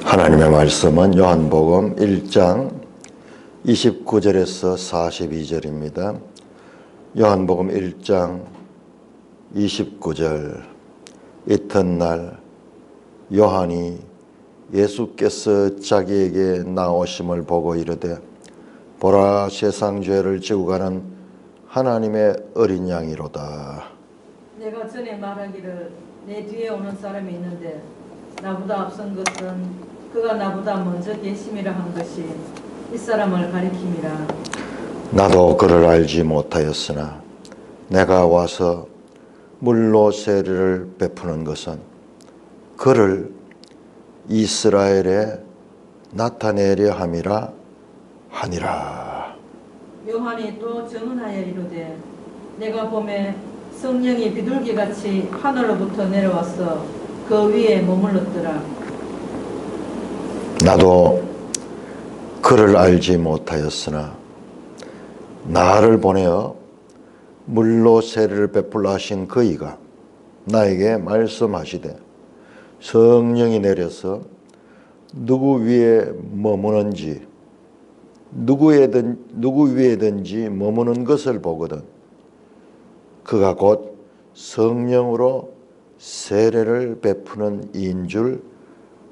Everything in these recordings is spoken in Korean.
하나님의 말씀은 요한복음 1장 29절에서 42절입니다. 요한복음 1장 29절. 이튿날 요한이 예수께서 자기에게 나오심을 보고 이르되 보라, 세상 죄를 지고 가는 하나님의 어린 양이로다. 내가 전에 말하기를 내 뒤에 오는 사람이 있는데 나보다 앞선 것은 그가 나보다 먼저 계심이라 한 것이 이 사람을 가리킴이라. 나도 그를 알지 못하였으나 내가 와서 물로 세례를 베푸는 것은 그를 이스라엘에 나타내려 함이라 하니라. 요한이 또 증언하여 이르되 내가 보매 성령이 비둘기같이 하늘로부터 내려와서 그 위에 머물렀더라. 나도 그를 알지 못하였으나 나를 보내어 물로 세례를 베풀라 하신 그이가 나에게 말씀하시되 성령이 내려서 누구 위에 머무는지 누구 위에든지 머무는 것을 보거든 그가 곧 성령으로 세례를 베푸는 이인 줄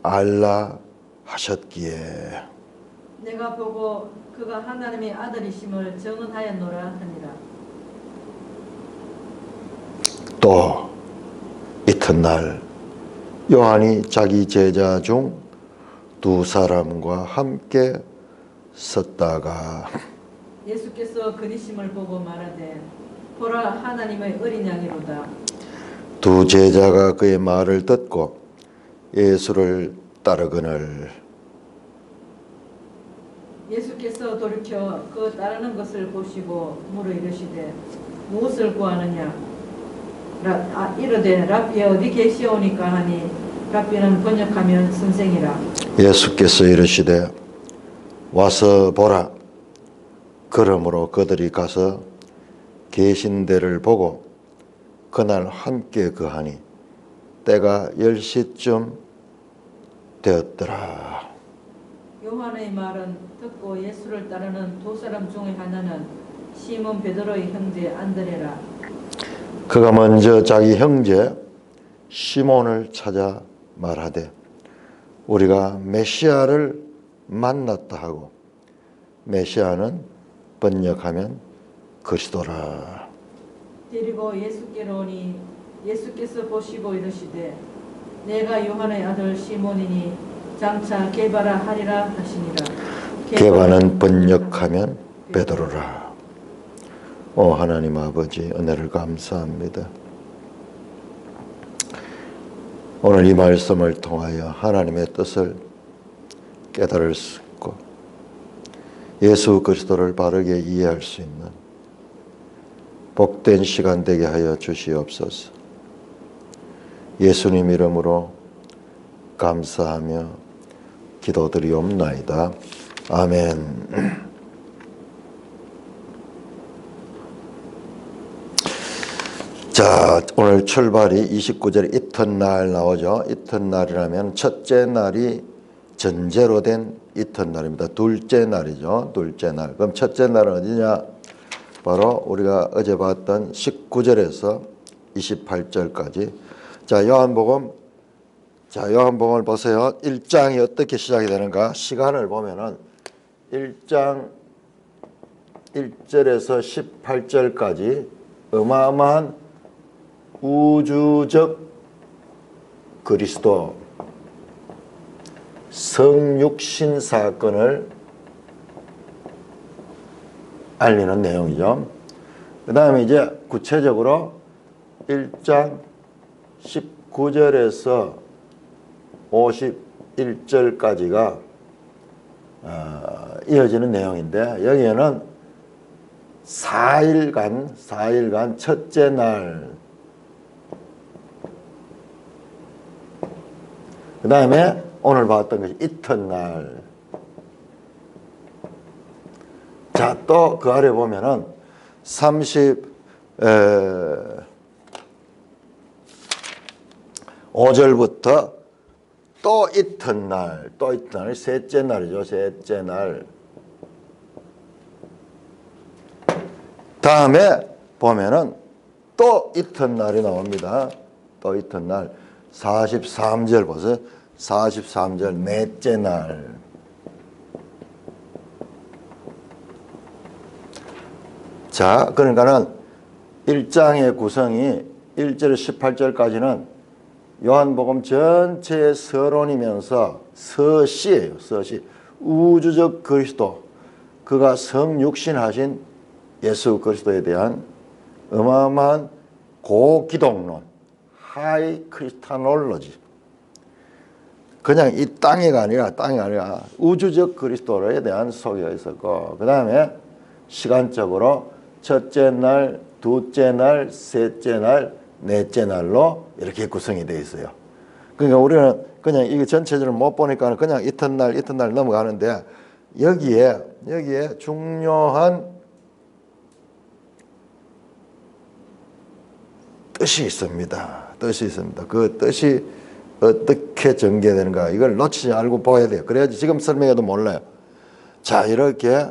알라 하셨기에 내가 보고 그가 하나님의 아들이심을 증언하였노라 하니라. 또 이튿날 요한이 자기 제자 중 두 사람과 함께 섰다가 예수께서 그리심을 보고 말하되 보라, 하나님의 어린 양이로다. 두 제자가 그의 말을 듣고 예수를 따르거늘 예수께서 돌이켜 그 따르는 것을 보시고 물어 이르시되 무엇을 구하느냐? 이르되 랍비 어디 계시오니까 하니 랍비는 번역하면 선생이라. 예수께서 이르시되 와서 보라. 그러므로 그들이 가서 계신 데를 보고 그날 함께 거하니 때가 10시쯤 되었더라. 요한의 말은 듣고 예수를 따르는 두 사람 중에 하나는 시몬 베드로의 형제 안드레라. 그가 먼저 자기 형제 시몬을 찾아 말하되 우리가 메시아를 만났다 하고, 메시아는 번역하면 그리스도라. 데리고 예수께로 오니 예수께서 보시고 이르시되 내가 요한의 아들 시몬이니 장차 게바라 하리라 하시니라. 게바는 번역하면 베드로라. 오 하나님 아버지, 은혜를 감사합니다. 오늘 이 말씀을 통하여 하나님의 뜻을 깨달을 수 있고 예수 그리스도를 바르게 이해할 수 있는 복된 시간 되게 하여 주시옵소서. 예수님 이름으로 감사하며 기도드리옵나이다. 아멘. 자, 오늘 출발이 29절 이튿날 나오죠. 이튿날이라면 첫째 날이 전제로 된 이튿날입니다. 둘째 날이죠. 둘째 날. 그럼 첫째 날은 어디냐? 바로 우리가 어제 봤던 19절에서 28절까지. 자, 요한복음을 보세요. 1장이 어떻게 시작이 되는가? 시간을 보면은 1장 1절에서 18절까지 어마어마한 우주적 그리스도 성육신 사건을 알리는 내용이죠. 그 다음에 이제 구체적으로 1장 19절에서 51절까지가 이어지는 내용인데, 여기에는 4일간 첫째 날, 그 다음에 오늘 봤던 것이 이튿날. 자, 또 그 아래 보면은 35절부터 또 이튿날, 또 이튿날, 셋째 날이죠. 셋째 날. 다음에 보면은 또 이튿날이 나옵니다. 또 이튿날 43절 보세요. 43절 넷째 날. 자, 그러니까는 1장의 구성이 1절 18절까지는 요한복음 전체의 서론이면서 서시예요. 서시. 우주적 그리스도, 그가 성육신하신 예수 그리스도에 대한 어마어마한 고기독론, 하이 크리스타놀로지. 그냥 이 땅이가 아니라 우주적 그리스도에 대한 소개가 있었고, 그 다음에 시간적으로 첫째 날, 둘째 날, 셋째 날, 넷째 날로 이렇게 구성이 되어 있어요. 그러니까 우리는 그냥 이게 전체적으로 못 보니까 그냥 이튿날 넘어가는데, 여기에 중요한 뜻이 있습니다. 그 뜻이 어떻게 전개되는가, 이걸 놓치지 말고 봐야 돼요. 그래야지 지금 설명해도 몰라요. 자, 이렇게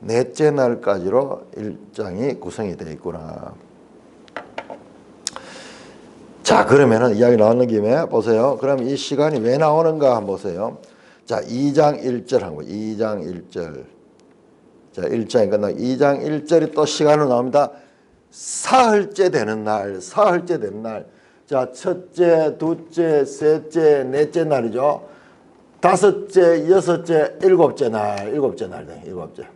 넷째 날까지로 1장이 구성이 되어 있구나. 자, 그러면은 이야기 나오는 김에 보세요. 그럼 이 시간이 왜 나오는가 한번 보세요. 자, 2장 1절 한 거. 2장 1절. 자, 1장이 끝나고 2장 1절이 또 시간으로 나옵니다. 사흘째 되는 날. 자, 첫째, 둘째, 셋째, 넷째 날이죠. 다섯째, 여섯째, 일곱째 날. 일곱째.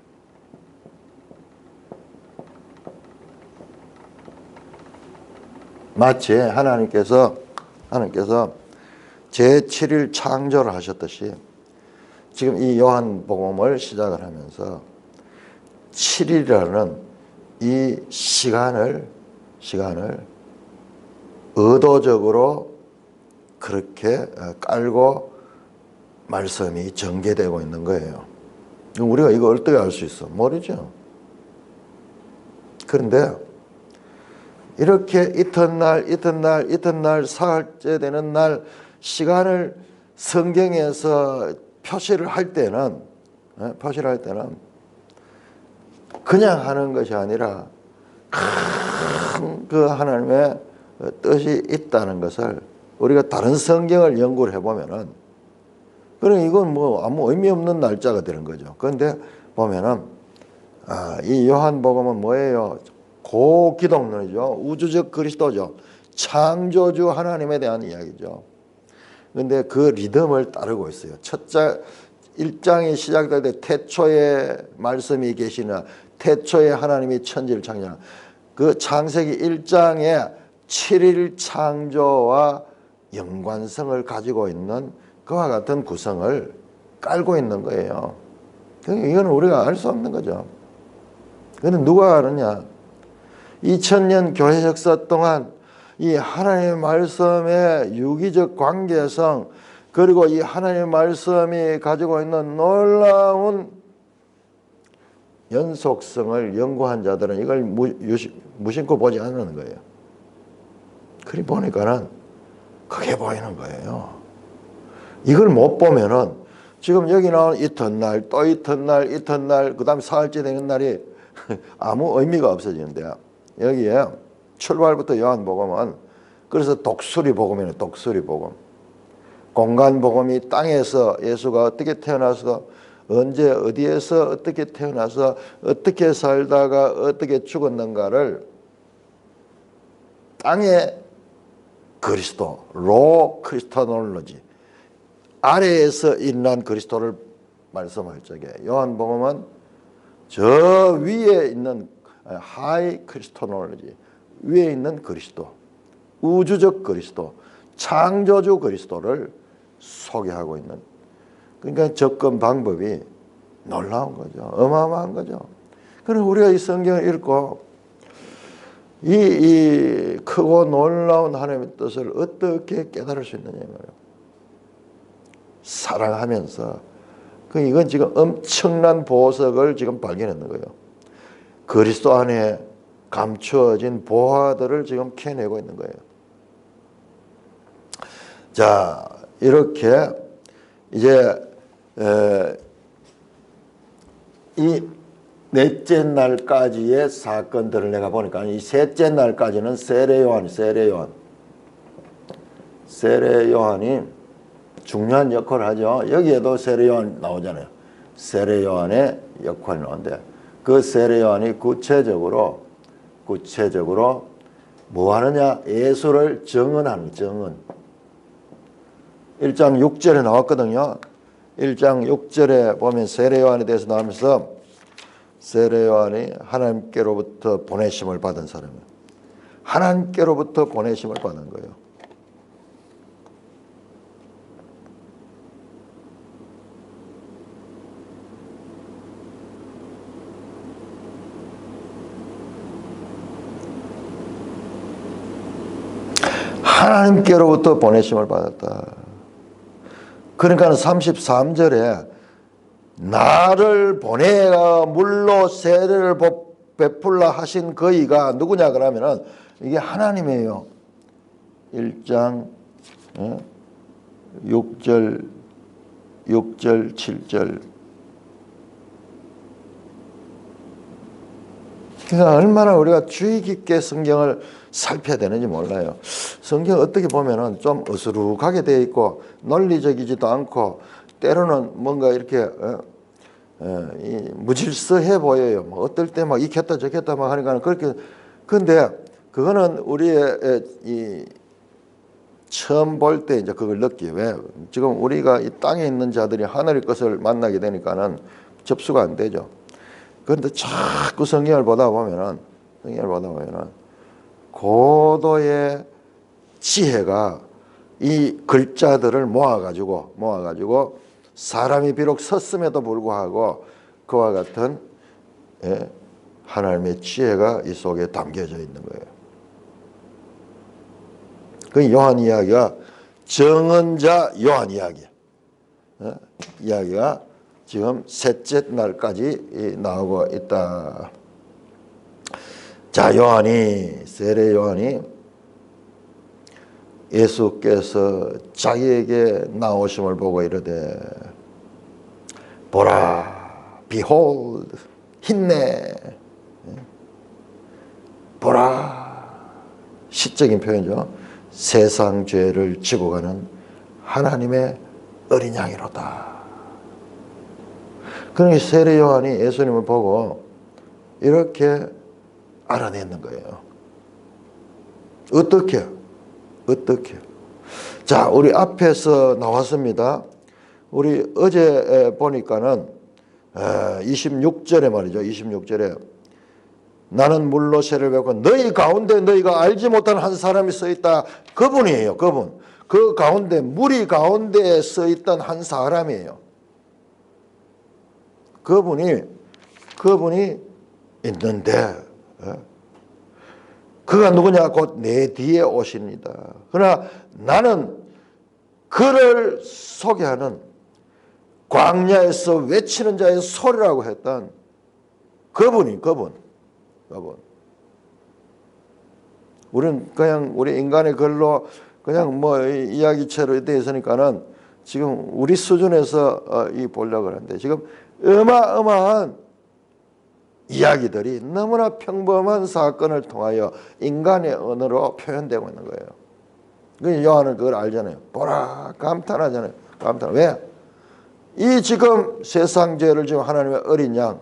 마치 하나님께서 제7일 창조를 하셨듯이 지금 이 요한복음을 시작을 하면서 7일이라는 이 시간을 의도적으로 그렇게 깔고 말씀이 전개되고 있는 거예요. 우리가 이거 어떻게 알 수 있어? 모르죠. 그런데 이렇게 이튿날 사흘째 되는 날 시간을 성경에서 표시를 할 때는 그냥 하는 것이 아니라 큰 그 하나님의 뜻이 있다는 것을 우리가 다른 성경을 연구를 해보면은, 그럼 이건 뭐 아무 의미 없는 날짜가 되는 거죠. 그런데 보면은 이 요한복음은 뭐예요? 고기독론이죠. 우주적 그리스도죠. 창조주 하나님에 대한 이야기죠. 그런데 그 리듬을 따르고 있어요. 1장이 시작될 때 태초에 말씀이 계시나, 태초에 하나님이 천지를 창조하나, 그 창세기 1장에 7일 창조와 연관성을 가지고 있는 그와 같은 구성을 깔고 있는 거예요. 이건 우리가 알 수 없는 거죠. 그런데 누가 아느냐? 2000년 교회 역사 동안 이 하나님의 말씀의 유기적 관계성, 그리고 이 하나님의 말씀이 가지고 있는 놀라운 연속성을 연구한 자들은 이걸 무심코 보지 않는 거예요. 그리 보니까는 그게 보이는 거예요. 이걸 못 보면은 지금 여기 나온 이튿날, 또 이튿날, 그 다음에 사흘째 되는 날이 아무 의미가 없어지는데요. 여기에 출발부터 요한복음은 그래서 독수리 복음이에요. 독수리 복음. 공간 복음이 땅에서 예수가 어떻게 태어나서 언제 어디에서 어떻게 태어나서 어떻게 살다가 어떻게 죽었는가를 땅의 그리스도, 로 크리스타놀로지, 아래에서 일어난 그리스도를 말씀할 적에, 요한복음은 저 위에 있는 하이 크리스토놀로지, 위에 있는 그리스도, 우주적 그리스도, 창조주 그리스도를 소개하고 있는, 그러니까 접근 방법이 놀라운 거죠. 어마어마한 거죠. 그럼 우리가 이 성경을 읽고 이 크고 놀라운 하나님의 뜻을 어떻게 깨달을 수 있느냐 말이에요. 사랑하면서, 이건 지금 엄청난 보석을 지금 발견했는 거예요. 그리스도 안에 감추어진 보화들을 지금 캐내고 있는 거예요. 자, 이렇게 이제 이 넷째 날까지의 사건들을 내가 보니까 이 셋째 날까지는 세례 요한이 중요한 역할을 하죠. 여기에도 세례 요한 나오잖아요. 세례 요한의 역할이 나오는데 그 세례 요한이 구체적으로 뭐 하느냐? 예수를 증언하는 증언. 1장 6절에 나왔거든요. 1장 6절에 보면 세례 요한에 대해서 나오면서 세례 요한이 하나님께로부터 보내심을 받은 사람이에요. 하나님께로부터 보내심을 받은 거예요. 하나님께로부터 보내심을 받았다. 그러니까 33절에 나를 보내가 물로 세례를 베풀라 하신 그이가 누구냐 그러면은 이게 하나님이에요. 1장 6절 7절. 그러니까 얼마나 우리가 주의 깊게 성경을 살펴야 되는지 몰라요. 성경 어떻게 보면은 좀 어수룩하게 되어 있고 논리적이지도 않고 때로는 뭔가 이렇게 무질서해 보여요. 뭐 어떨 때 막 익혔다 저켰다 막 하니까 그렇게. 근데 그거는 우리의 이 처음 볼 때 이제 그걸 느끼요. 왜? 지금 우리가 이 땅에 있는 자들이 하늘의 것을 만나게 되니까는 접수가 안 되죠. 그런데 자꾸 성경을 보다 보면은 고도의 지혜가 이 글자들을 모아가지고 사람이 비록 섰음에도 불구하고 그와 같은 하나님의 지혜가 이 속에 담겨져 있는 거예요. 그 요한 이야기가 정언자 요한 이야기야. 이야기가 지금 셋째 날까지 나오고 있다. 자, 세례 요한이 예수께서 자기에게 나오심을 보고 이르되 보라, behold, 힘내. 보라, 시적인 표현이죠. 세상 죄를 지고 가는 하나님의 어린 양이로다. 그러니 세례 요한이 예수님을 보고 이렇게 알아내는 거예요. 어떻게? 자, 우리 앞에서 나왔습니다. 우리 어제 보니까는 26절에 말이죠. 26절에 나는 물로 세례를 받고 너희 가운데 너희가 알지 못하는 한 사람이 서 있다. 그분이에요. 그분. 그 가운데 무리 가운데에 서 있던 한 사람이에요. 그분이 있는데 그가 누구냐? 곧 내 뒤에 오십니다. 그러나 나는 그를 소개하는 광야에서 외치는 자의 소리라고 했던 그분. 우리는 그냥 우리 인간의 글로 그냥 뭐 이야기체로 되어 있으니까는 지금 우리 수준에서 보려고 하는데 지금 어마어마한 이야기들이 너무나 평범한 사건을 통하여 인간의 언어로 표현되고 있는 거예요. 그 요한은 그걸 알잖아요. 보라, 감탄하잖아요. 감탄. 왜? 이 지금 세상 죄를 지금 하나님의 어린 양,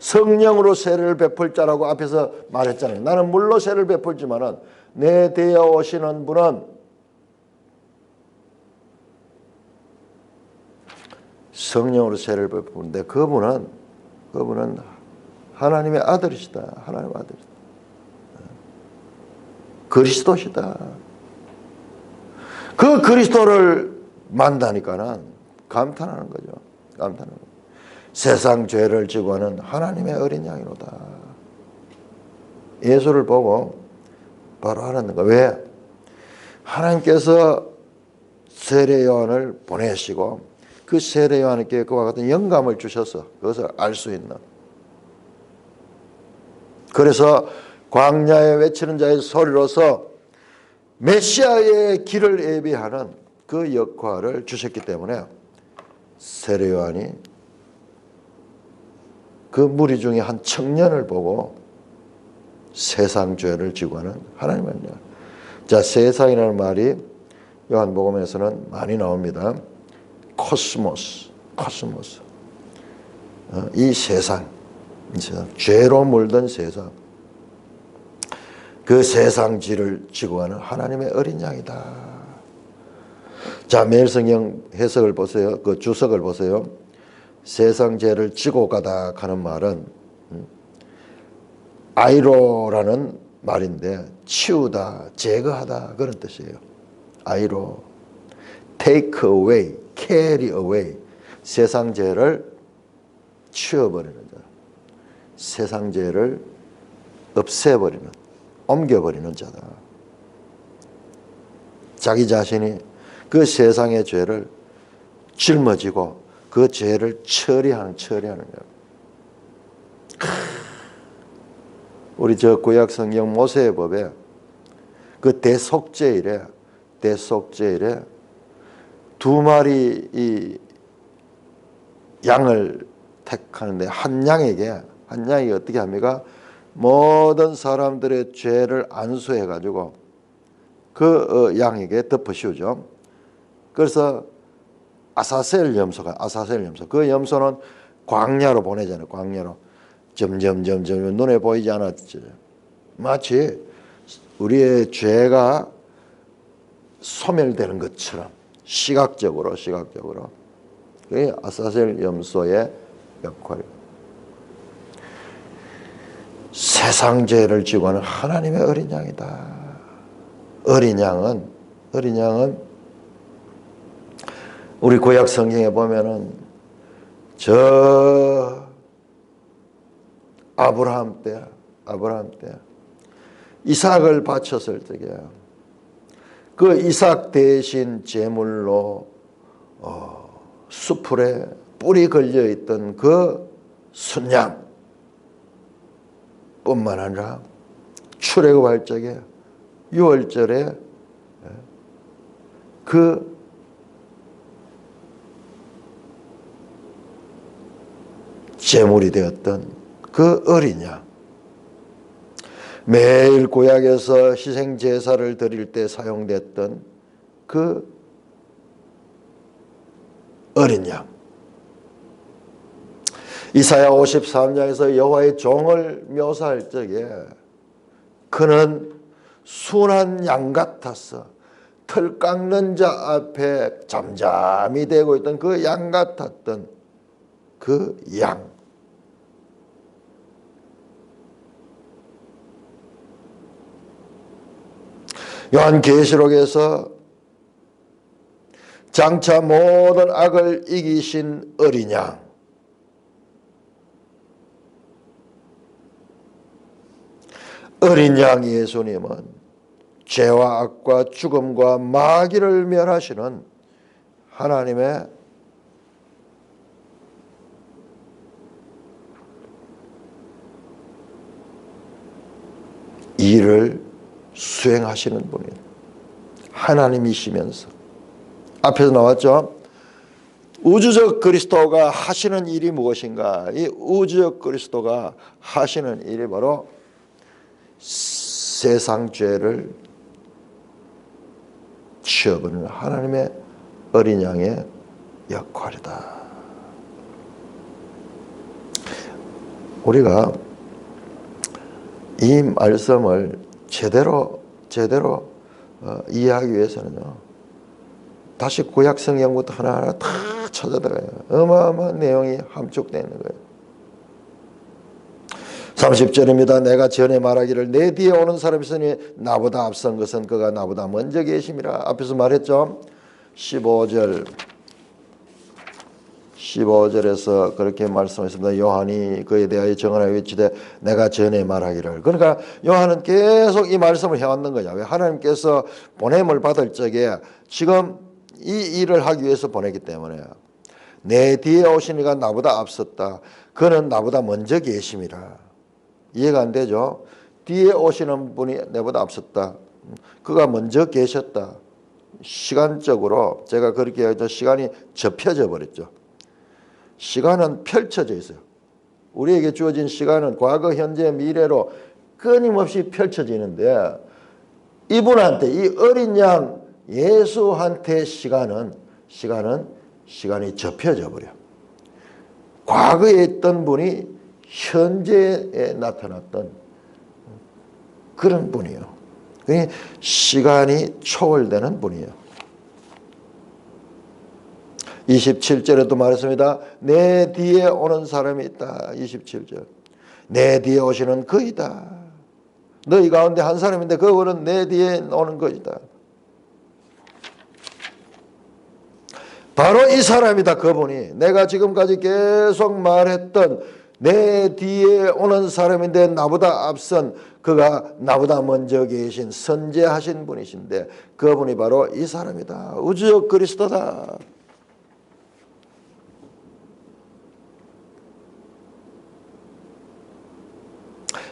성령으로 세례를 베풀 자라고 앞에서 말했잖아요. 나는 물로 세례를 베풀지만은 내 뒤에 오시는 분은 성령으로 세례를 베푸는데 그분은 하나님의 아들이시다. 하나님의 아들이다. 그리스도시다. 그 그리스도를 만나니까는 감탄하는 거죠. 감탄하는 거죠. 세상 죄를 지고 하는 하나님의 어린 양이로다. 예수를 보고 바로 알았는 거. 왜? 하나님께서 세례 요한을 보내시고 그 세례 요한에게 그와 같은 영감을 주셔서 그것을 알 수 있는. 그래서 광야에 외치는 자의 소리로서 메시아의 길을 예비하는 그 역할을 주셨기 때문에 세례 요한이 그 무리 중에 한 청년을 보고 세상 죄를 지고 하는 하나님의 영. 자, 세상이라는 말이 요한복음에서는 많이 나옵니다. 코스모스. 이 세상, 죄로 물든 세상, 그 세상 죄를 지고 가는 하나님의 어린 양이다. 자, 매일 성경 해석을 보세요. 그 주석을 보세요. 세상 죄를 지고 가다 하는 말은 아이로라는 말인데 치우다, 제거하다 그런 뜻이에요. 아이로, take away, carry away. 세상 죄를 치워버리는 자, 세상 죄를 없애버리는, 옮겨버리는 자다. 자기 자신이 그 세상의 죄를 짊어지고 그 죄를 처리하는 거예요. 우리 저 구약 성경 모세의 법에 그 대속죄일에 두 마리 이 양을 택하는데 한 양이 어떻게 합니까? 모든 사람들의 죄를 안수해 가지고 그 양에게 덮어씌우죠. 그래서 아사셀 염소, 그 염소는 광야로 보내잖아요. 광야로 점점 눈에 보이지 않았죠. 마치 우리의 죄가 소멸되는 것처럼 시각적으로 그게 아사셀 염소의 역할이에요. 세상 죄를 지고 하는 하나님의 어린 양이다. 어린 양은 우리 구약 성경에 보면은 저 아브라함 때 이삭을 바쳤을 적에 그 이삭 대신 제물로 수풀에 뿔이 걸려 있던 그 순양 뿐만 아니라 출애굽할 적에 6월절에 그 제물이 되었던 그 어린 양, 매일 구약에서 희생 제사를 드릴 때 사용됐던 그 어린 양, 이사야 53장에서 여호와의 종을 묘사할 적에 그는 순한 양 같았어. 털 깎는 자 앞에 잠잠히 대고 있던 그 양 같았던 그 양. 요한계시록에서 장차 모든 악을 이기신 어린 양, 어린 양 예수님은 죄와 악과 죽음과 마귀를 멸하시는 하나님의 일을 수행하시는 분이에요. 하나님이시면서 앞에서 나왔죠. 우주적 그리스도가 하시는 일이 무엇인가? 이 우주적 그리스도가 하시는 일이 바로 세상 죄를 치워버리는 하나님의 어린 양의 역할이다. 우리가 이 말씀을 제대로 이해하기 위해서는요, 다시 구약 성경부터 하나하나 다 찾아들어요. 어마어마한 내용이 함축되어 있는 거예요. 30절입니다. 내가 전에 말하기를 내 뒤에 오는 사람이 있으니 나보다 앞선 것은 그가 나보다 먼저 계심이라. 앞에서 말했죠. 15절에서 그렇게 말씀했습니다. 요한이 그에 대하여 정언하여 외치되 내가 전에 말하기를. 그러니까 요한은 계속 이 말씀을 해왔는 거냐. 왜? 하나님께서 보냄을 받을 적에 지금 이 일을 하기 위해서 보내기 때문에 내 뒤에 오신 이가 나보다 앞섰다. 그는 나보다 먼저 계심이라. 이해가 안 되죠? 뒤에 오시는 분이 내보다 앞섰다. 그가 먼저 계셨다. 시간적으로 제가 그렇게 해서 시간이 접혀져 버렸죠. 시간은 펼쳐져 있어요. 우리에게 주어진 시간은 과거, 현재, 미래로 끊임없이 펼쳐지는데 이분한테 이 어린 양 예수한테 시간이 접혀져 버려. 과거에 있던 분이 현재에 나타났던 그런 분이에요. 시간이 초월되는 분이에요. 27절에도 말했습니다. 내 뒤에 오는 사람이 있다. 27절. 내 뒤에 오시는 그이다. 너희 가운데 한 사람인데 그분은 내 뒤에 오는 것이다. 바로 이 사람이다. 그분이 내가 지금까지 계속 말했던 내 뒤에 오는 사람인데 나보다 앞선 그가 나보다 먼저 계신 선제하신 분이신데 그분이 바로 이 사람이다. 우주적 그리스도다.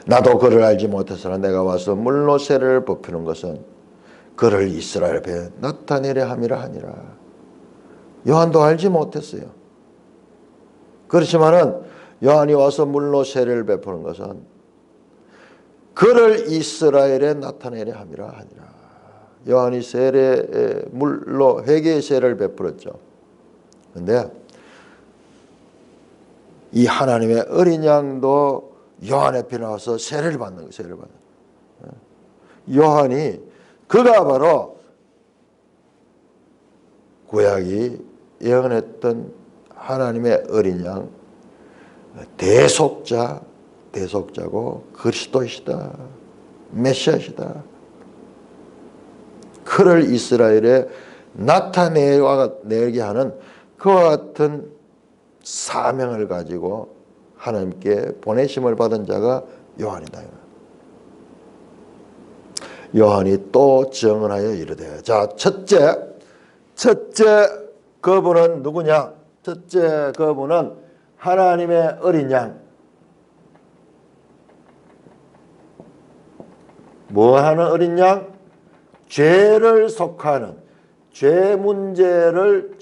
나도 그를 알지 못했으나 내가 와서 물로 세례를 베푸는 것은 그를 이스라엘 앞에 나타내려 함이라 하니라. 요한도 알지 못했어요. 그렇지만은 요한이 와서 물로 세례를 베푸는 것은 그를 이스라엘에 나타내려 함이라 하니라. 요한이 물로 회개의 세례를 베풀었죠. 그런데 이 하나님의 어린 양도 요한 앞에 나와서 세례를 받는 거예요. 세례를 받는 거예요. 요한이 그가 바로 구약이 예언했던 하나님의 어린 양 대속자고 그리스도이시다. 메시아시다. 그를 이스라엘에 나타내게 하는 그와 같은 사명을 가지고 하나님께 보내심을 받은 자가 요한이다. 요한이 또 증언하여 이르되 자 첫째 그분은 누구냐? 첫째 그분은 하나님의 어린 양. 뭐하는 어린 양? 죄를 속하는 죄 문제를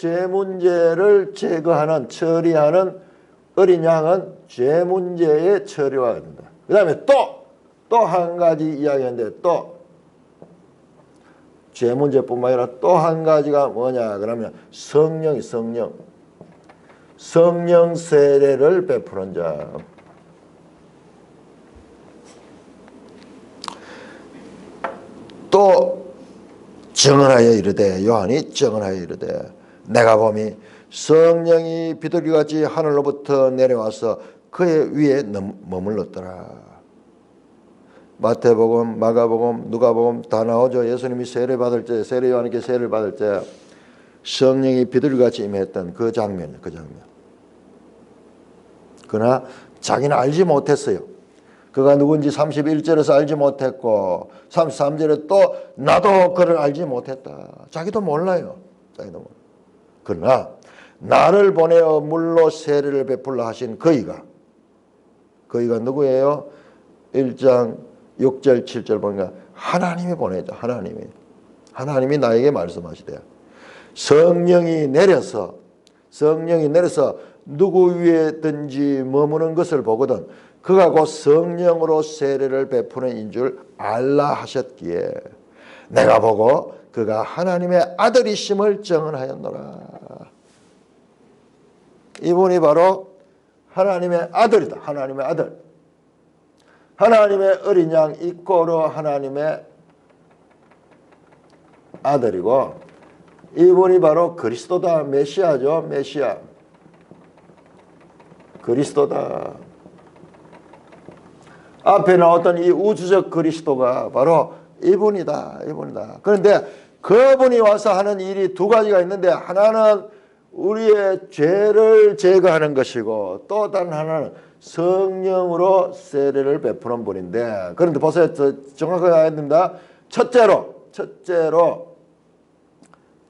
제거하는 처리하는 어린 양은 죄 문제의 처리가 된다. 그 다음에 또 한 가지 이야기하는데 또 죄 문제뿐만 아니라 또 한 가지가 뭐냐 그러면 성령 세례를 베푸는 자. 또 증언하여 이르되 요한이 증언하여 이르되 내가 보니 성령이 비둘기같이 하늘로부터 내려와서 그의 위에 머물렀더라. 마태복음, 마가복음, 누가복음 다 나오죠. 예수님이 세례 요한에게 세례를 받을 때 성령이 비둘기같이 임했던 그 장면. 그러나 자기는 알지 못했어요. 그가 누군지 31절에서 알지 못했고 33절에 또 나도 그를 알지 못했다. 자기도 몰라요. 그러나 나를 보내어 물로 세례를 베풀라 하신 그이가 누구예요? 1장 6절 7절 보니까 하나님이 보내죠. 하나님이 나에게 말씀하시대요. 성령이 내려서 누구 위에든지 머무는 것을 보거든 그가 곧 성령으로 세례를 베푸는 인 줄 알라 하셨기에 내가 보고 그가 하나님의 아들이심을 증언하였노라. 이분이 바로 하나님의 아들이다. 하나님의 아들. 하나님의 어린 양 이꼬로 하나님의 아들이고 이분이 바로 그리스도다. 메시아죠. 메시아. 그리스도다. 앞에 나왔던 이 우주적 그리스도가 바로 이분이다. 그런데 그분이 와서 하는 일이 두 가지가 있는데 하나는 우리의 죄를 제거하는 것이고 또 다른 하나는 성령으로 세례를 베푸는 분인데 그런데 보세요. 정확하게 해야 됩니다. 첫째로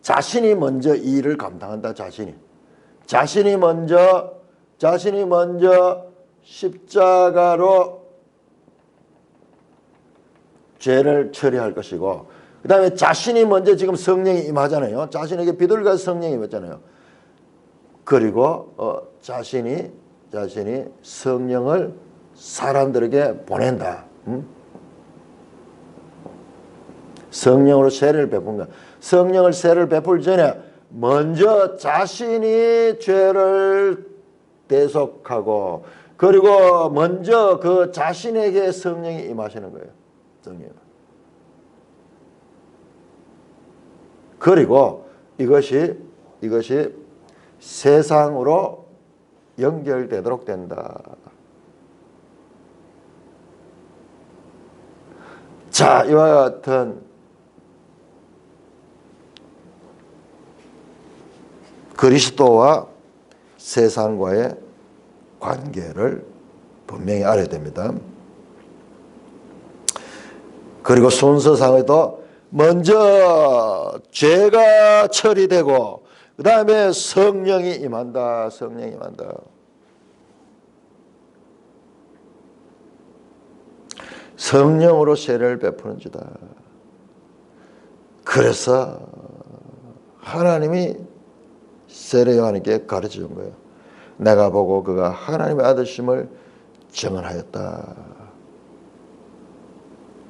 자신이 먼저 이 일을 감당한다. 자신이 먼저 십자가로 죄를 처리할 것이고 그 다음에 자신이 먼저 지금 성령이 임하잖아요. 자신에게 비둘기가 성령이 임했잖아요. 그리고 자신이 성령을 사람들에게 보낸다. 성령으로 세례를 베푼다. 성령을 세례를 베풀 전에 먼저 자신이 죄를 대속하고 그리고 먼저 그 자신에게 성령이 임하시는 거예요. 성령. 그리고 이것이 세상으로 연결되도록 된다. 자, 이와 같은 그리스도와 세상과의 관계를 분명히 알아야 됩니다. 그리고 순서상에도 먼저 죄가 처리되고 그 다음에 성령이 임한다. 성령이 임한다. 성령으로 세례를 베푸는 주다. 그래서 하나님이 세례 요한에게 가르쳐 준 거예요. 내가 보고 그가 하나님의 아들심을 증언하였다.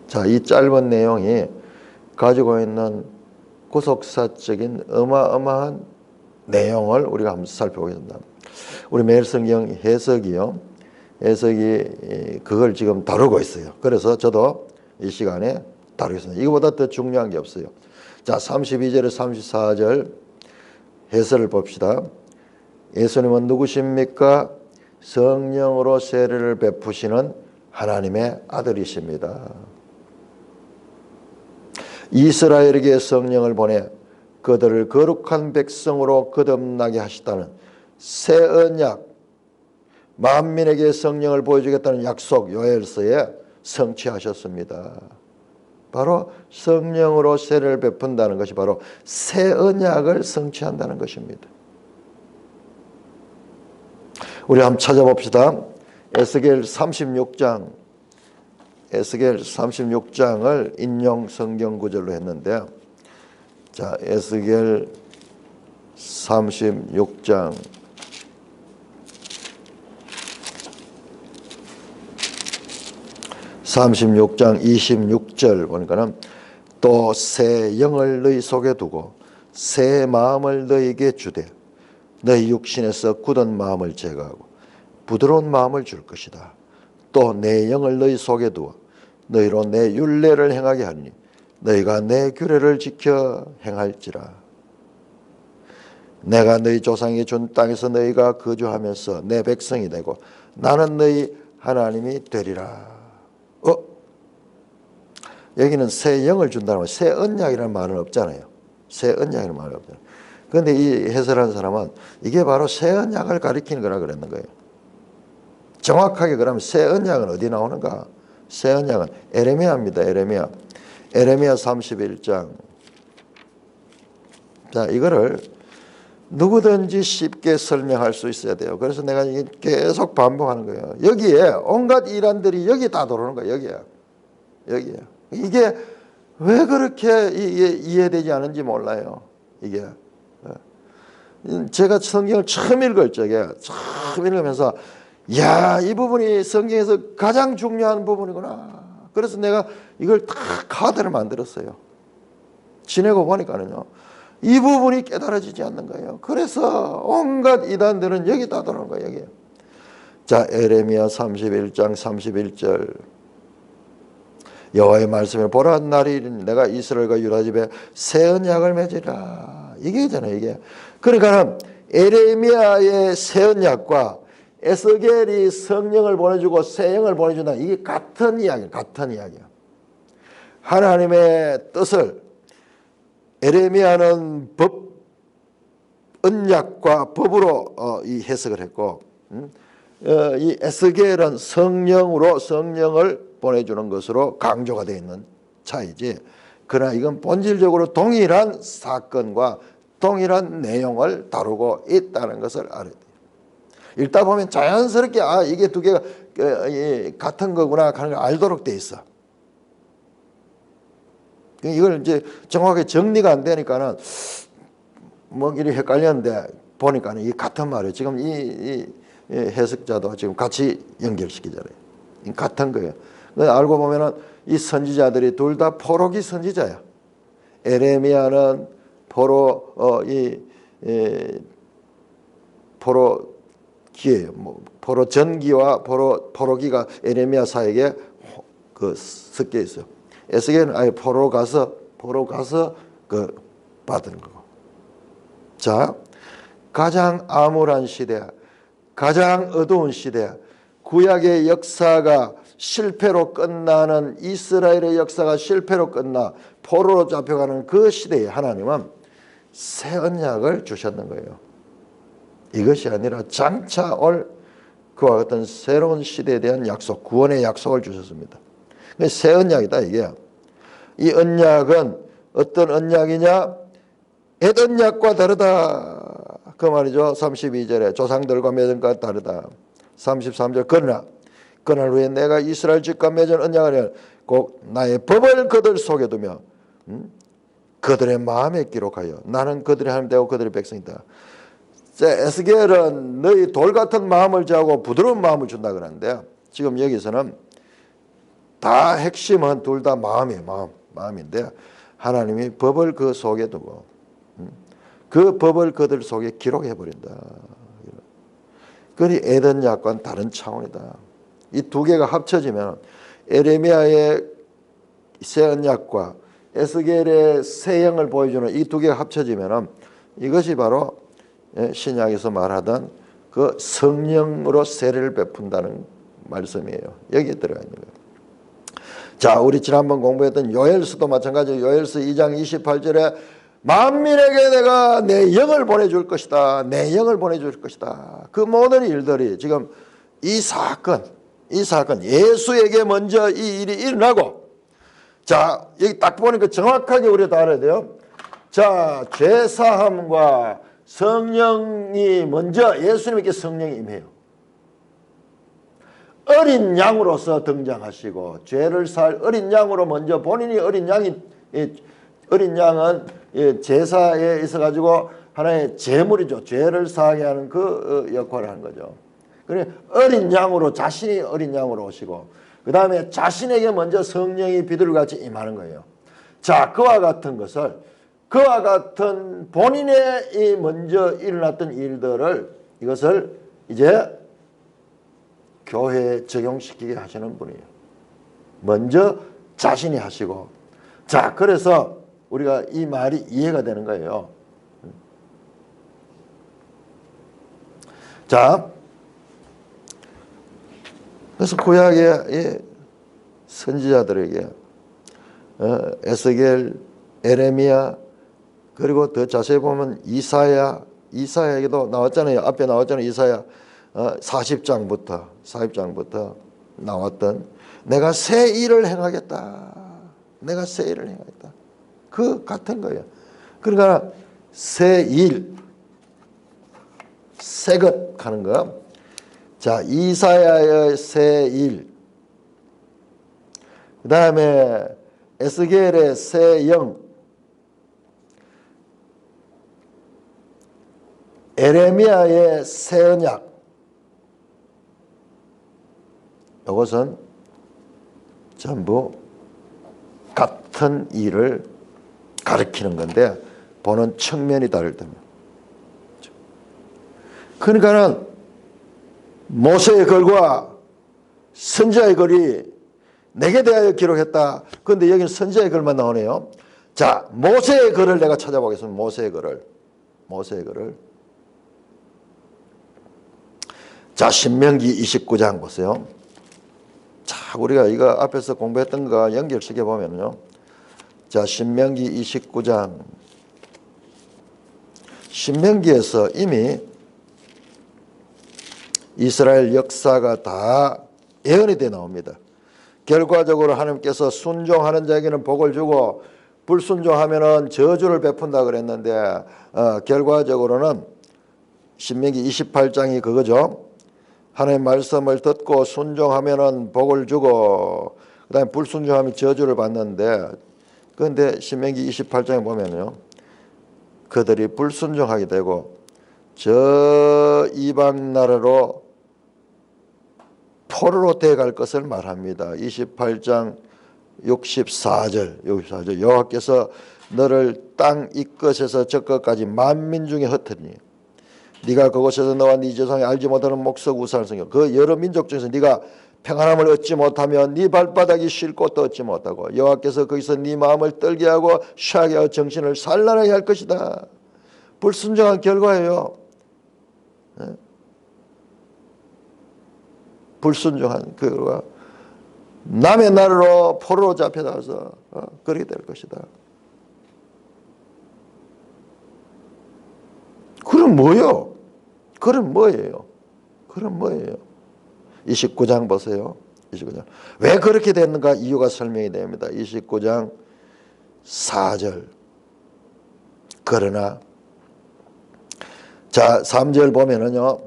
자, 이 짧은 내용이 가지고 있는 구속사적인 어마어마한 내용을 우리가 한번 살펴보겠습니다. 우리 매일 성경 해석이요. 해석이 그걸 지금 다루고 있어요. 그래서 저도 이 시간에 다루겠습니다. 이거보다 더 중요한 게 없어요. 자, 32절에 34절 해설을 봅시다. 예수님은 누구십니까? 성령으로 세례를 베푸시는 하나님의 아들이십니다. 이스라엘에게 성령을 보내 그들을 거룩한 백성으로 거듭나게 하시다는 새 언약, 만민에게 성령을 보여주겠다는 약속 요엘서에 성취하셨습니다. 바로 성령으로 세례를 베푼다는 것이 바로 새 언약을 성취한다는 것입니다. 우리 한번 찾아봅시다. 에스겔 36장을 인용 성경 구절로 했는데, 자, 에스겔 36장 26절 보니까는 또 새 영을 너희 속에 두고 새 마음을 너희에게 주되 너희 육신에서 굳은 마음을 제거하고 부드러운 마음을 줄 것이다. 또 내 영을 너희 속에 두어 너희로 내 율례를 행하게 하니 너희가 내 규례를 지켜 행할지라. 내가 너희 조상에게 준 땅에서 너희가 거주하면서 내 백성이 되고 나는 너희 하나님이 되리라. 여기는 새 영을 준다는 말, 새 언약이라는 말은 없잖아요. 새 언약이라는 말은 없잖아요. 그런데 이 해설한 사람은 이게 바로 새 언약을 가리키는 거라 그랬는 거예요. 정확하게 그러면 새 언약은 어디 나오는가? 새 언약은 에레미야입니다. 에레미야 31장. 자, 이거를 누구든지 쉽게 설명할 수 있어야 돼요. 그래서 내가 이게 계속 반복하는 거예요. 여기에 온갖 이란들이 여기 다 들어오는 거예요. 여기에. 이게 왜 그렇게 이해되지 않은지 몰라요. 이게. 제가 성경을 처음 읽을 적에 처음 읽으면서 야, 이 부분이 성경에서 가장 중요한 부분이구나. 그래서 내가 이걸 다 카드를 만들었어요. 지내고 보니까는요. 이 부분이 깨달아지지 않는 거예요. 그래서 온갖 이단들은 여기 다 들어오는 거예요. 여기. 자, 에레미야 31장 31절. 여호와의 말씀을 보라, 날이 내가 이스라엘과 유다 집에 새 언약을 맺으리라. 이게잖아요. 이게. 그러니까 에레미야의 새 언약과 에스겔이 성령을 보내주고 새 영을 보내준다. 이게 같은 이야기야. 하나님의 뜻을 에레미야는 법, 언약과 법으로 이 해석을 했고, 이 에스겔은 성령을 보내주는 것으로 강조가 되어 있는 차이지. 그러나 이건 본질적으로 동일한 사건과 동일한 내용을 다루고 있다는 것을 알아야 돼요. 읽다 보면 자연스럽게 이게 두 개가 같은 거구나 하는 걸 알도록 돼 있어. 이걸 이제 정확하게 정리가 안 되니까는 뭐 이리 헷갈렸는데 보니까는 이 같은 말이에요. 지금 이 해석자도 지금 같이 연결시키잖아요. 같은 거예요. 알고 보면은 이 선지자들이 둘 다 포로기 선지자야. 에레미야는 포로기예요. 뭐 포로 전기와 포로기가 에레미야 사이에 그 섞여 있어요. 에스겔은 아예 포로 가서 그 받은 거고. 자, 가장 암울한 시대, 가장 어두운 시대, 구약의 역사가 실패로 끝나는, 이스라엘의 역사가 실패로 끝나 포로로 잡혀가는 그 시대에 하나님은 새 언약을 주셨는 거예요. 이것이 아니라 장차 올 그와 같은 새로운 시대에 대한 약속, 구원의 약속을 주셨습니다. 새 언약이다 이게. 이 언약은 어떤 언약이냐? 옛 언약과 다르다. 그 말이죠. 32절에 조상들과 맺은 것과 다르다. 33절 그러나 그날 후에 내가 이스라엘 집과 맺은 언약을 곧 나의 법을 그들 속에 두며 그들의 마음에 기록하여 나는 그들의 하나님 되고 그들의 백성이다. 에스겔은 너희 돌 같은 마음을 제하고 부드러운 마음을 준다 그러는데 지금 여기서는 다 핵심은 둘 다 마음인데 하나님이 법을 그 속에 두고 그 법을 그들 속에 기록해 버린다. 그러니 에덴약과는 다른 차원이다. 이 두 개가 합쳐지면 에레미야의 새 언약과 에스겔의 새 영을 보여주는 이 두 개가 합쳐지면 이것이 바로 신약에서 말하던 그 성령으로 세례를 베푼다는 말씀이에요. 여기에 들어가 있는 거예요. 자, 우리 지난번 공부했던 요엘서도 마찬가지예요. 요엘서 2장 28절에 만민에게 내가 내 영을 보내줄 것이다. 내 영을 보내줄 것이다. 그 모든 일들이 지금 이 사건 예수에게 먼저 이 일이 일어나고, 자, 여기 딱 보니까 정확하게 우리가 다 알아야 돼요. 자, 죄사함과 성령이 먼저 예수님에게 성령이 임해요. 어린 양으로서 등장하시고 죄를 살 어린 양으로 먼저 본인이 어린 양은 제사에 있어 가지고 하나의 제물이죠. 죄를 사하게 하는 그 역할을 하는 거죠. 그래 어린 양으로 자신이 어린 양으로 오시고 그 다음에 자신에게 먼저 성령이 비둘기같이 임하는 거예요. 자, 그와 같은 본인의 이 먼저 일어났던 일들을 이것을 이제 교회에 적용시키게 하시는 분이에요. 먼저 자신이 하시고. 자, 그래서 우리가 이 말이 이해가 되는 거예요. 자, 그래서 구약의 선지자들에게 에스겔, 에레미야, 그리고 더 자세히 보면 이사야에게도 나왔잖아요. 앞에 나왔잖아요. 이사야 40장부터 나왔던 내가 새 일을 행하겠다. 내가 새 일을 행하겠다. 그 같은 거예요. 그러니까 새 일, 새 것 하는 거. 자, 이사야의 새 일, 그 다음에 에스겔의 새 영, 에레미야의 새 언약. 이것은 전부 같은 일을 가리키는 건데 보는 측면이 다를 때입니다. 그러니까는 모세의 글과 선지자의 글이 내게 대하여 기록했다. 그런데 여기는 선지자의 글만 나오네요. 자, 모세의 글을 내가 찾아보겠습니다. 모세의 글을. 자, 신명기 29장 보세요. 자, 우리가 이거 앞에서 공부했던 거 연결시켜 보면요. 자, 신명기 29장. 신명기에서 이미 이스라엘 역사가 다 예언이 되어 나옵니다. 결과적으로 하나님께서 순종하는 자에게는 복을 주고 불순종하면은 저주를 베푼다 그랬는데 결과적으로는 신명기 28장이 그거죠. 하나님의 말씀을 듣고 순종하면은 복을 주고 그다음에 불순종하면 저주를 받는데 그런데 신명기 28장에 보면요, 그들이 불순종하게 되고 저 이방 나라로 포로로 되어갈 것을 말합니다. 28장 64절 여호와께서 너를 땅 이 끝에서 저 끝까지 만민 중에 흩으니 네가 그곳에서 너와 네 조상이 알지 못하는 목석 우상을 섬겨 그 여러 민족 중에서 네가 평안함을 얻지 못하며 네 발바닥이 쉴 곳도 얻지 못하고 여호와께서 거기서 네 마음을 떨게 하고 쉬게 하고 정신을 산란하게 할 것이다. 불순종한 결과예요. 불순종한 결과 남의 나라로 포로로 잡혀가서 그렇게 될 것이다. 그럼 뭐요? 그럼 뭐예요? 그럼 뭐예요? 29장 보세요. 29장. 왜 그렇게 됐는가 이유가 설명이 됩니다. 29장 4절. 그러나 자 3절 보면은요.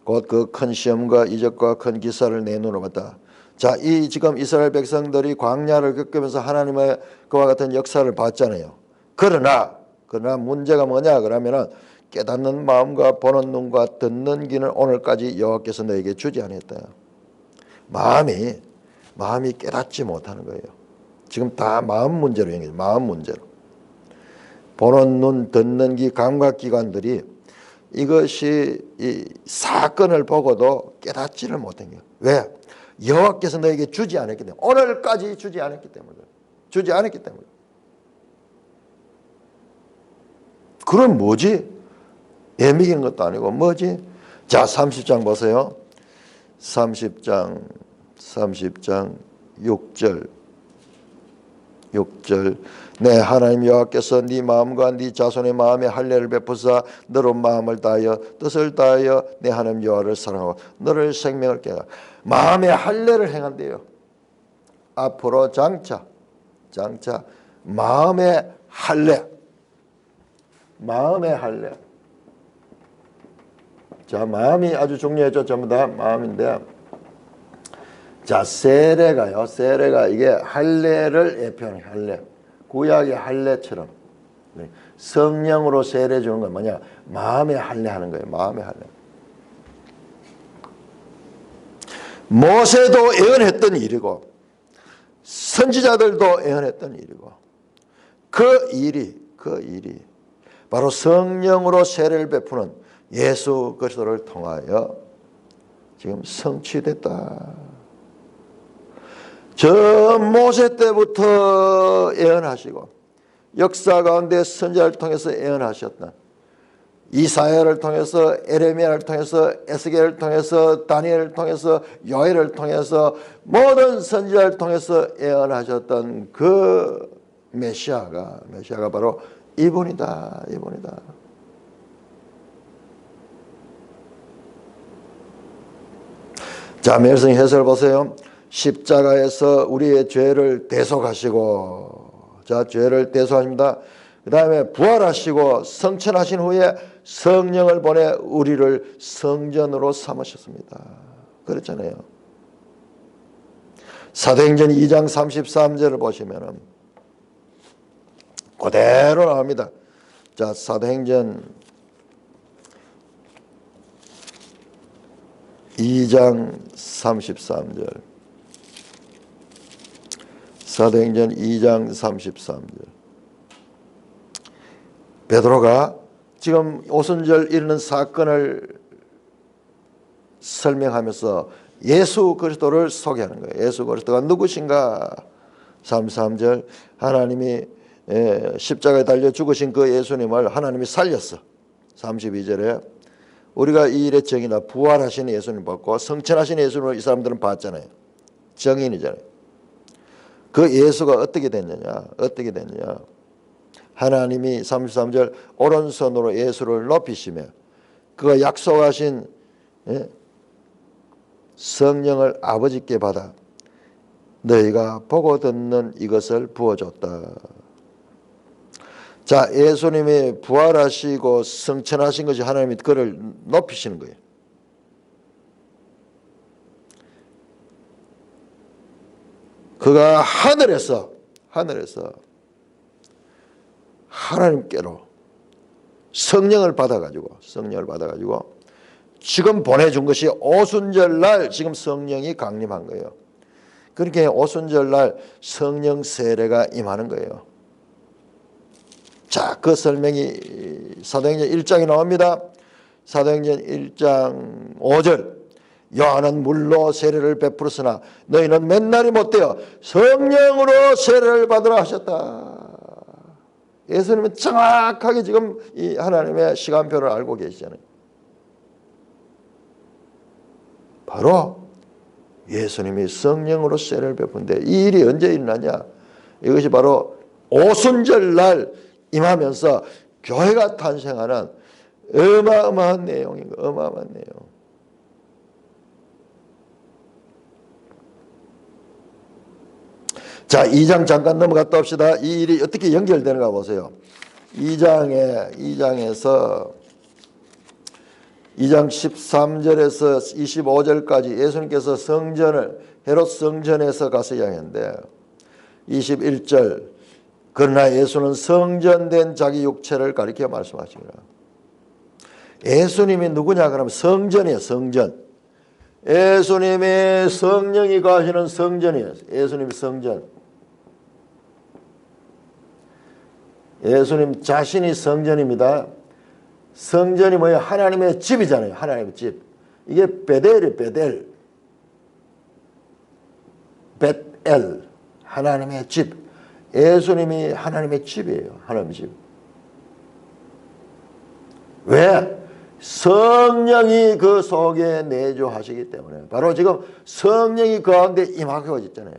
곧 그 큰 시험과 이적과 큰 기사를 내 눈으로 봤다. 자, 이 지금 이스라엘 백성들이 광야를 겪으면서 하나님의 그와 같은 역사를 봤잖아요. 그러나 문제가 뭐냐 그러면은 깨닫는 마음과 보는 눈과 듣는 귀는 오늘까지 여호와께서 너에게 주지 않았다. 마음이 깨닫지 못하는 거예요. 지금 다 마음 문제로 연결, 마음 문제로. 보는 눈, 듣는 귀, 감각기관들이 이것이 이 사건을 보고도 깨닫지를 못한 거예요. 왜? 여호와께서 너에게 주지 않았기 때문에. 오늘까지 주지 않았기 때문에. 주지 않았기 때문에. 그럼 뭐지? 애미긴 것도 아니고 뭐지? 자 30장 보세요. 30장 6절 내 하나님 여호와께서 네 마음과 네 자손의 마음에 할례를 베푸사 너로 마음을 다하여 뜻을 다하여 내 하나님 여호와를 사랑하고 너를 생명을 깨라. 마음의 할례를 행한대요. 앞으로 장차 마음의 할례. 자 마음이 아주 중요했죠. 전부 다 마음인데 자 세례가 이게 할례를 예표하는 할례. 구약의 할례처럼 성령으로 세례 주는 건 뭐냐? 마음의 할례 하는 거예요. 마음의 할례. 모세도 예언했던 일이고 선지자들도 예언했던 일이고 그 일이 바로 성령으로 세례를 베푸는 예수 그리스도를 통하여 지금 성취됐다. 저 모세 때부터 예언하시고 역사 가운데 선지자를 통해서 예언하셨던 이사야를 통해서 에레미야를 통해서 에스겔을 통해서 다니엘을 통해서 요엘을 통해서 모든 선지자를 통해서 예언하셨던 그 메시아가 바로 이분이다. 자, 멜성 해설 보세요. 십자가에서 우리의 죄를 대속하시고, 자, 죄를 대속하십니다. 그 다음에 부활하시고 성천하신 후에 성령을 보내 우리를 성전으로 삼으셨습니다. 그랬잖아요. 사도행전 2장 33절을 보시면은 그대로 나옵니다. 자, 사도행전 2장 33절. 사도행전 2장 33절. 베드로가 지금 오순절 이르는 사건을 설명하면서 예수 그리스도를 소개하는 거예요. 예수 그리스도가 누구신가? 33절. 하나님이 십자가에 달려 죽으신 그 예수님을 하나님이 살렸어. 32절에 우리가 이 일의 정의나 부활하신 예수님 봤고 성천하신 예수님을 이 사람들은 봤잖아요. 정인이잖아요. 그 예수가 어떻게 됐느냐? 하나님이 33절 오른손으로 예수를 높이시며 그가 약속하신 성령을 아버지께 받아 너희가 보고 듣는 이것을 부어줬다. 자, 예수님이 부활하시고 성천하신 것이 하나님이 그를 높이시는 거예요. 그가 하늘에서 하나님께로 성령을 받아가지고 지금 보내준 것이 오순절날 지금 성령이 강림한 거예요. 그러니까 오순절날 성령 세례가 임하는 거예요. 자, 그 설명이 사도행전 1장에 나옵니다. 사도행전 1장 5절. 요한은 물로 세례를 베풀었으나 너희는 맨날이 못되어 성령으로 세례를 받으라 하셨다. 예수님은 정확하게 지금 이 하나님의 시간표를 알고 계시잖아요. 바로 예수님이 성령으로 세례를 베푼데 이 일이 언제 일어나냐? 이것이 바로 오순절날 임하면서 교회가 탄생하는 어마어마한 내용인 거예요. 어마어마한 내용. 자, 2장 잠깐 넘어갔다 합시다. 이 일이 어떻게 연결되는가 보세요. 2장에서 2장 13절에서 25절까지 예수님께서 헤롯 성전에서 가서 이야기했는데 21절 그러나 예수는 성전된 자기 육체를 가리켜 말씀하십니다. 예수님이 누구냐 그러면 성전이에요. 성전. 예수님의 성령이 거하시는 성전이에요. 예수님의 성전. 예수님 자신이 성전입니다. 성전이 뭐예요? 하나님의 집이잖아요. 하나님의 집. 이게 베델이에요. 벳엘. 하나님의 집. 예수님이 하나님의 집이에요. 하나님의 집. 왜? 성령이 그 속에 내주하시기 때문에. 바로 지금 성령이 그 가운데 임하고 있잖아요.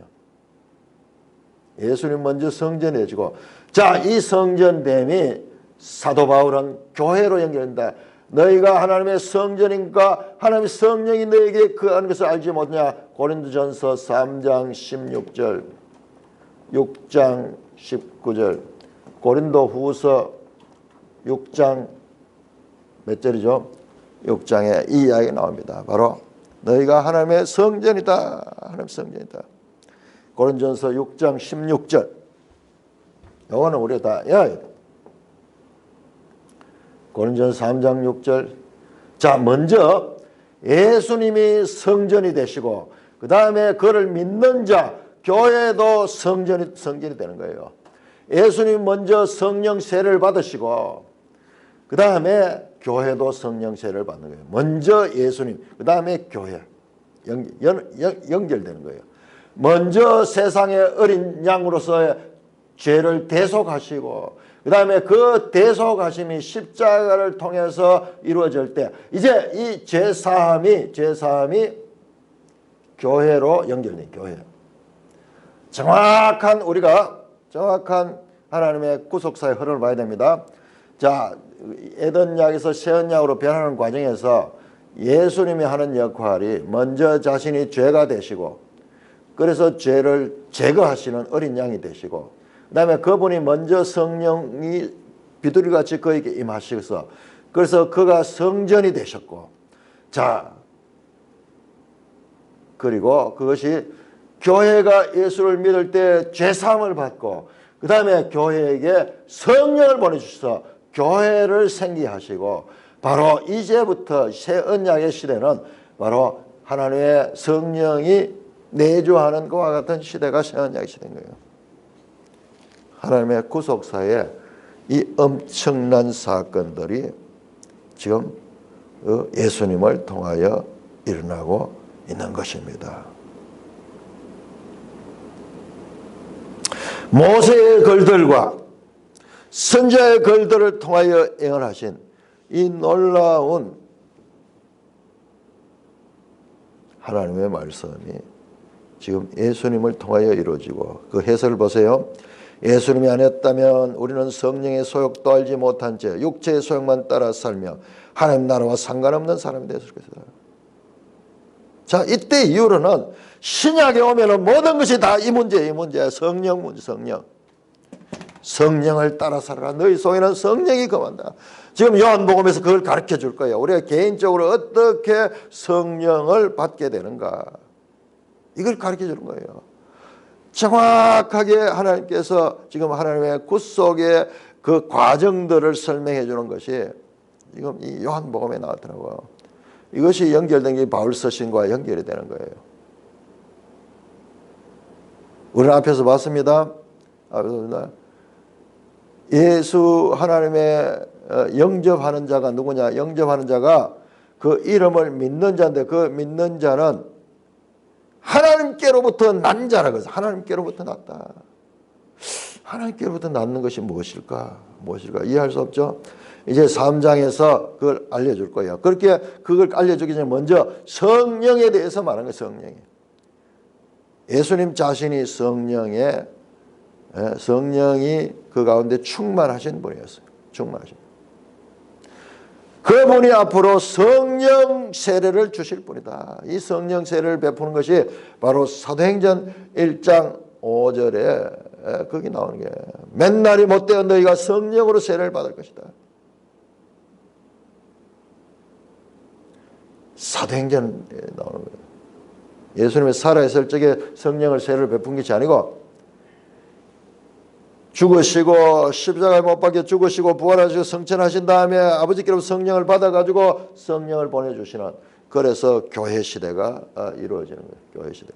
예수님 먼저 성전에 지고, 자, 이 성전됨이 사도 바울은 교회로 연결된다. 너희가 하나님의 성전인가? 하나님의 성령이 너에게 그하는 것을 알지 못하냐? 고린도전서 3장 16절, 6장 19절, 고린도후서 6장 몇 절이죠? 6장에 이 이야기가 나옵니다. 바로 너희가 하나님의 성전이다. 하나님의 성전이다. 고린도전서 6장 16절. 이거는 우리가 다 외워야 돼. 고린도전서 3장 6절. 자, 먼저 예수님이 성전이 되시고 그 다음에 그를 믿는 자 교회도 성전이 되는 거예요. 예수님 먼저 성령 세례를 받으시고 그 다음에 교회도 성령 세례를 받는 거예요. 먼저 예수님, 그 다음에 교회 연결되는 거예요. 먼저 세상의 어린 양으로서의 죄를 대속하시고 그 다음에 그 대속하심이 십자가를 통해서 이루어질 때 이제 이 죄사함이 교회로 연결돼요. 교회. 우리가 정확한 하나님의 구속사의 흐름을 봐야 됩니다. 자, 에덴약에서 새 언약으로 변하는 과정에서 예수님이 하는 역할이 먼저 자신이 죄가 되시고 그래서 죄를 제거하시는 어린 양이 되시고 그 다음에 그분이 먼저 성령이 비둘기같이 그에게 임하셔서 그래서 그가 성전이 되셨고 자 그리고 그것이 교회가 예수를 믿을 때 죄사함을 받고 그 다음에 교회에게 성령을 보내주셔서 교회를 생기하시고 바로 이제부터 새 언약의 시대는 바로 하나님의 성령이 내주하는 것과 같은 시대가 새 언약의 시대인 거예요. 하나님의 구속사에 이 엄청난 사건들이 지금 예수님을 통하여 일어나고 있는 것입니다. 모세의 글들과 선지자의 글들을 통하여 예언하신 이 놀라운 하나님의 말씀이 지금 예수님을 통하여 이루어지고 그 해설을 보세요. 예수님이 아니었다면 우리는 성령의 소욕도 알지 못한 채 육체의 소욕만 따라 살며 하나님 나라와 상관없는 사람이 되었을 것이다. 자, 이때 이후로는 신약에 오면은 모든 것이 다 이 문제야. 성령 문제, 성령. 성령을 따라 살아라. 너희 속에는 성령이 거한다. 지금 요한복음에서 그걸 가르쳐 줄 거예요. 우리가 개인적으로 어떻게 성령을 받게 되는가. 이걸 가르쳐 주는 거예요. 정확하게 하나님께서 지금 하나님의 구속의 그 과정들을 설명해 주는 것이 지금 이 요한복음에 나왔더라고요. 이것이 연결된 게 바울 서신과 연결이 되는 거예요. 우리는 앞에서 봤습니다. 예수 하나님의 영접하는 자가 누구냐? 영접하는 자가 그 이름을 믿는 자인데 그 믿는 자는 하나님께로부터 난 자라고 해서 하나님께로부터 났다. 하나님께로부터 낳는 것이 무엇일까? 이해할 수 없죠? 이제 3장에서 그걸 알려줄 거예요. 그렇게 그걸 알려주기 전에 먼저 성령에 대해서 말하는 거예요. 성령이. 예수님 자신이 성령이 그 가운데 충만하신 분이었어요. 충만하신 분. 그분이 앞으로 성령 세례를 주실 분이다. 이 성령 세례를 베푸는 것이 바로 사도행전 1장 5절에 거기 나오는 게 맨날이 못되어 너희가 성령으로 세례를 받을 것이다. 사도행전에 나오는 거예요. 예수님이 살아있을 적에 성령을 세례를 베푼 것이 아니고 죽으시고 십자가에 못 박혀 죽으시고 부활하시고 성천하신 다음에 아버지께로부터 성령을 받아가지고 성령을 보내주시는 그래서 교회 시대가 이루어지는 거예요. 교회 시대.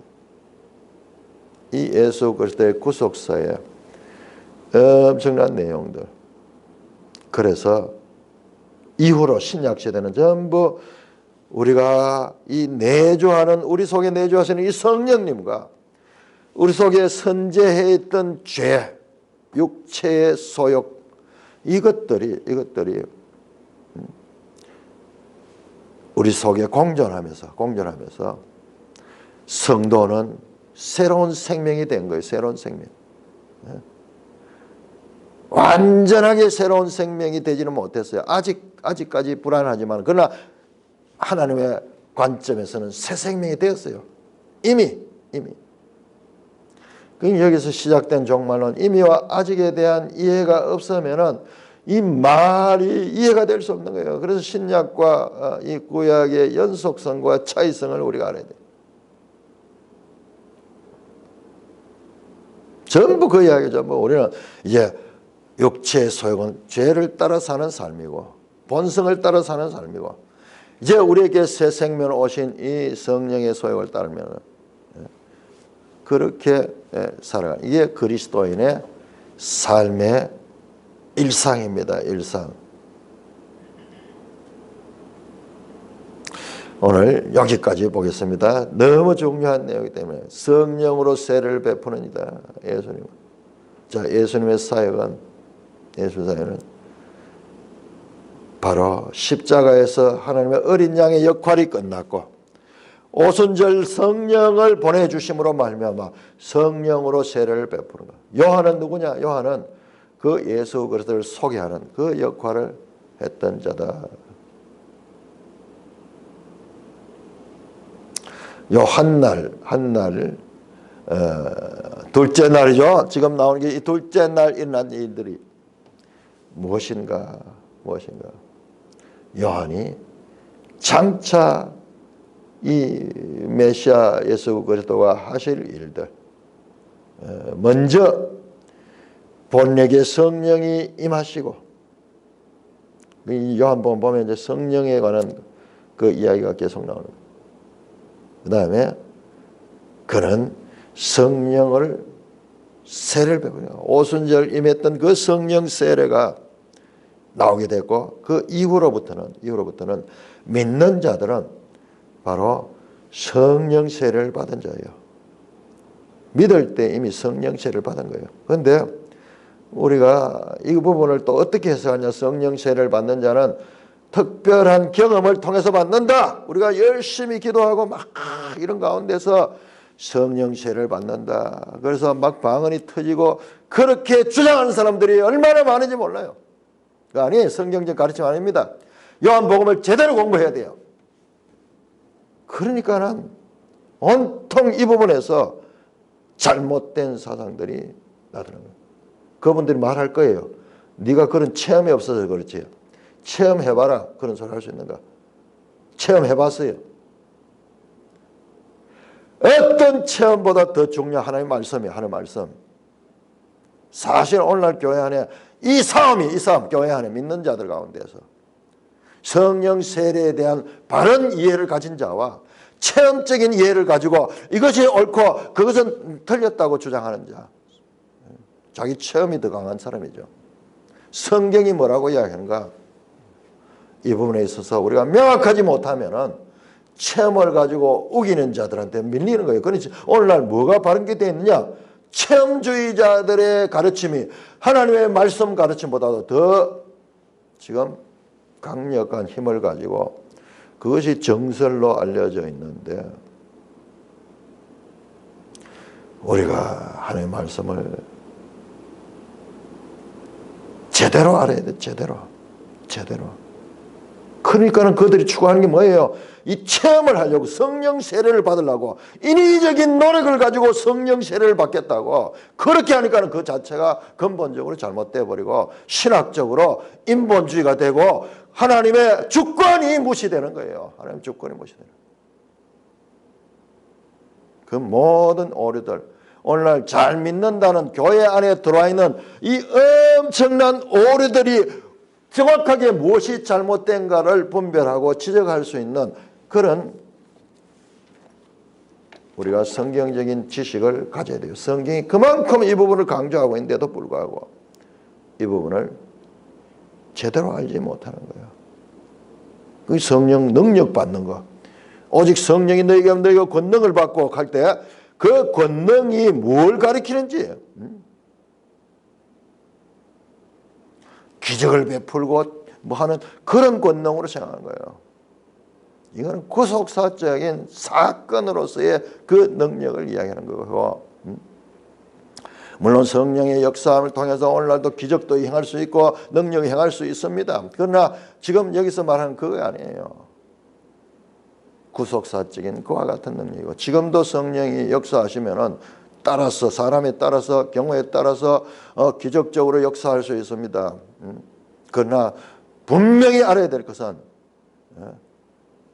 이 예수 그리스도의 구속사에 엄청난 내용들. 그래서 이후로 신약 시대는 전부 우리가 이 내주하는 우리 속에 내주하시는 이 성령님과 우리 속에 선재해 있던 죄, 육체의 소욕 이것들이 우리 속에 공존하면서 성도는 새로운 생명이 된 거예요. 새로운 생명. 완전하게 새로운 생명이 되지는 못했어요. 아직까지 불안하지만 그러나 하나님의 관점에서는 새 생명이 되었어요. 이미. 여기서 시작된 종말론 이미와 아직에 대한 이해가 없으면은 이 말이 이해가 될 수 없는 거예요. 그래서 신약과 이 구약의 연속성과 차이성을 우리가 알아야 돼요. 전부 그 이야기죠. 우리는 이제 육체의 소욕은 죄를 따라 사는 삶이고 본성을 따라 사는 삶이고 이제 우리에게 새 생명 오신 이 성령의 소욕을 따르면 그렇게 살아가는 이게 그리스도인의 삶의 일상입니다. 일상. 오늘 여기까지 보겠습니다. 너무 중요한 내용이기 때문에 성령으로 세례를 베푸는 이다. 예수님. 자, 예수님의 사역은 바로 십자가에서 하나님의 어린 양의 역할이 끝났고 오순절 성령을 보내주심으로 말미암아 성령으로 세례를 베푸는 것. 요한은 누구냐? 요한은 그 예수 그리스도를 소개하는 그 역할을 했던 자다. 요 한날 둘째 날이죠. 지금 나오는 게 이 둘째 날 일어난 일들이 무엇인가? 요한이 장차 이 메시아 예수 그리스도가 하실 일들 먼저 본에게 성령이 임하시고 이 요한복음 보면 이제 성령에 관한 그 이야기가 계속 나오는 거예요. 그 다음에 그는 성령을 세례를 베푸는 오순절 임했던 그 성령 세례가 나오게 됐고 그 이후로부터는 믿는 자들은 바로 성령 세례를 받은 자예요. 믿을 때 이미 성령 세례를 받은 거예요. 그런데 우리가 이 부분을 또 어떻게 해석하냐? 성령 세례를 받는 자는 특별한 경험을 통해서 받는다. 우리가 열심히 기도하고 막 이런 가운데서 성령 세례를 받는다. 그래서 막 방언이 터지고 그렇게 주장하는 사람들이 얼마나 많은지 몰라요. 아니, 성경적 가르침 아닙니다. 요한복음을 제대로 공부해야 돼요. 그러니까는 온통 이 부분에서 잘못된 사상들이 나타나는 거예요. 그분들이 말할 거예요. 네가 그런 체험이 없어서 그렇지. 체험해봐라. 그런 소리 할 수 있는가? 체험해봤어요. 어떤 체험보다 더 중요한 하나님의 말씀이에요. 하나님의 말씀. 사실 오늘날 교회 안에 이 싸움 교회 안에 믿는 자들 가운데서 성령 세례에 대한 바른 이해를 가진 자와 체험적인 이해를 가지고 이것이 옳고 그것은 틀렸다고 주장하는 자, 자기 체험이 더 강한 사람이죠. 성경이 뭐라고 이야기하는가? 이 부분에 있어서 우리가 명확하지 못하면은 체험을 가지고 우기는 자들한테 밀리는 거예요. 그렇지 오늘날 뭐가 바른 게 되어 있느냐? 체험주의자들의 가르침이 하나님의 말씀 가르침보다도 더 지금 강력한 힘을 가지고 그것이 정설로 알려져 있는데 우리가 하나님의 말씀을 제대로 알아야 돼. 제대로. 그러니까는 그들이 추구하는 게 뭐예요? 이 체험을 하려고 성령 세례를 받으려고 인위적인 노력을 가지고 성령 세례를 받겠다고 그렇게 하니까는 그 자체가 근본적으로 잘못돼 버리고 신학적으로 인본주의가 되고 하나님의 주권이 무시되는 거예요. 하나님 주권이 무시되는 거예요. 그 모든 오류들 오늘날 잘 믿는다는 교회 안에 들어와 있는 이 엄청난 오류들이 정확하게 무엇이 잘못된가를 분별하고 지적할 수 있는 그런 우리가 성경적인 지식을 가져야 돼요. 성경이 그만큼 이 부분을 강조하고 있는데도 불구하고 이 부분을 제대로 알지 못하는 거예요. 그 성령 능력 받는 거. 오직 성령이 너에게 하면 너희가 권능을 받고 할 때 그 권능이 뭘 가리키는지 기적을 베풀고 뭐 하는 그런 권능으로 생각하는 거예요. 이거는 구속사적인 사건으로서의 그 능력을 이야기하는 거고 물론 성령의 역사함을 통해서 오늘날도 기적도 행할 수 있고 능력을 행할 수 있습니다. 그러나 지금 여기서 말하는 그거 아니에요. 구속사적인 그와 같은 능력이고 지금도 성령이 역사하시면은 따라서 사람에 따라서 경우에 따라서 기적적으로 역사할 수 있습니다. 그러나 분명히 알아야 될 것은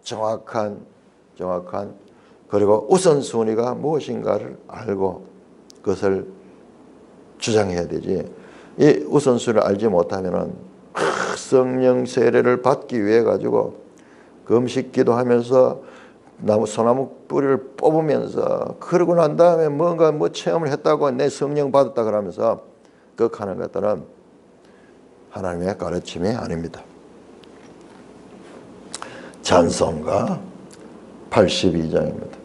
정확한 그리고 우선순위가 무엇인가를 알고 그것을 주장해야 되지. 이 우선순위를 알지 못하면은 성령 세례를 받기 위해 가지고 금식 기도하면서 소나무 뿌리를 뽑으면서 그러고 난 다음에 뭔가 체험을 했다고 내 성령 받았다 그러면서 그렇게 하는 것들은 하나님의 가르침이 아닙니다. 찬송가 82장입니다.